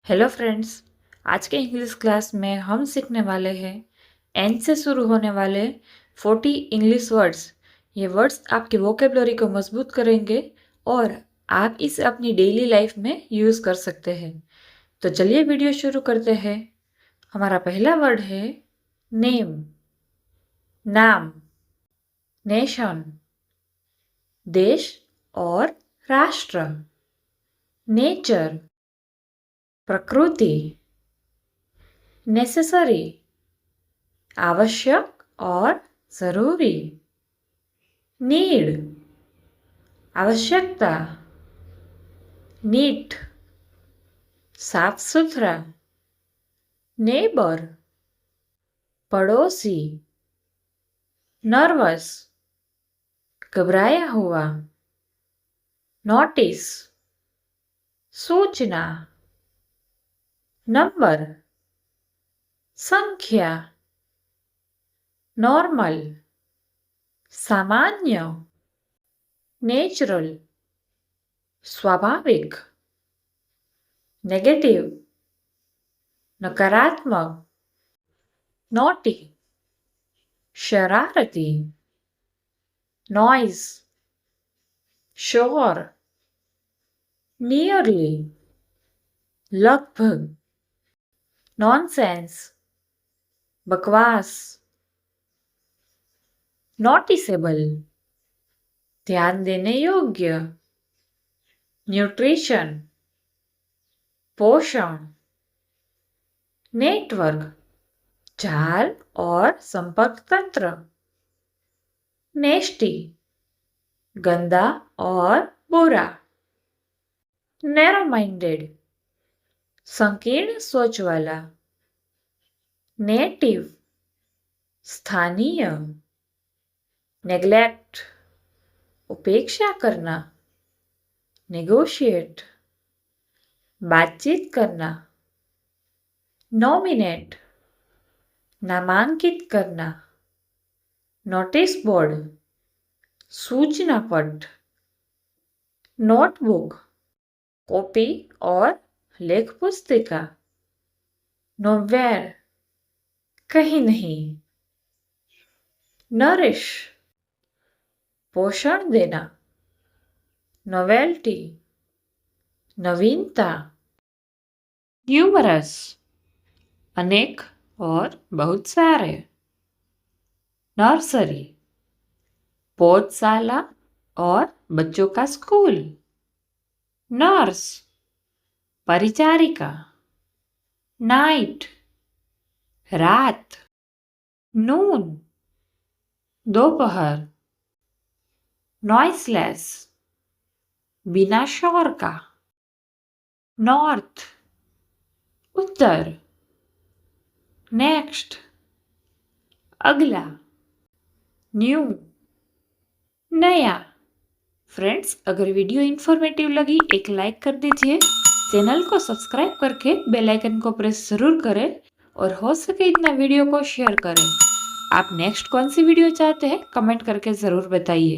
Hello friends. आज के English class में हम सीखने वाले हैं एन से शुरू होने वाले 40 इंग्लिश वर्ड्स। ये वर्ड्स आपकी वोकेबलरी को मजबूत करेंगे और आप इसे अपनी डेली लाइफ में यूज़ कर सकते हैं। तो चलिए वीडियो शुरू करते हैं। हमारा पहला वर्ड है नेम, नाम, नेशन, देश और राष्ट्र, नेचर, प्रकृति, नेसेसरी, आवश्यक और जरूरी, नीड, आवश्यकता, नीट, साफ सुथरा, नेबर, पड़ोसी, नर्वस, घबराया हुआ, नोटिस, सूचना, नंबर, संख्या, नॉर्मल, सामान्य, नेचुरल, स्वाभाविक, नेगेटिव, नकारात्मक, नोटी, शरारती, नॉइज, शोर, नियरली, लगभग, नॉनसेंस, बकवास, नोटिसेबल, ध्यान देने योग्य, न्यूट्रिशन, पोषण, नेटवर्क, जाल और संपर्क तंत्र, नेस्टी, गंदा और बुरा, नैरो माइंडेड, संकीर्ण सोच वाला, नेटिव, स्थानीय, नेग्लेक्ट, उपेक्षा करना, नेगोशिएट, बातचीत करना, नॉमिनेट, नामांकित करना, नोटिस बोर्ड, सूचना पट, नोटबुक, कॉपी और लेख पुस्तिका, नोवेयर, कहीं नहीं, नरिश, पोषण देना, नोवेल्टी, नवीनता, न्यूमरस, अनेक और बहुत सारे, नर्सरी, पौधशाला और बच्चों का स्कूल, नर्स, परिचारिका, नाइट, रात, नून, दोपहर, नॉइसलेस, बिना शोर का, नॉर्थ, उत्तर, नेक्स्ट, अगला, न्यू, नया। फ्रेंड्स, अगर वीडियो इन्फॉर्मेटिव लगी एक लाइक कर दीजिए, चैनल को सब्सक्राइब करके बेल आइकन को प्रेस जरूर करें और हो सके इतना वीडियो को शेयर करें। आप नेक्स्ट कौन सी वीडियो चाहते हैं कमेंट करके ज़रूर बताइए।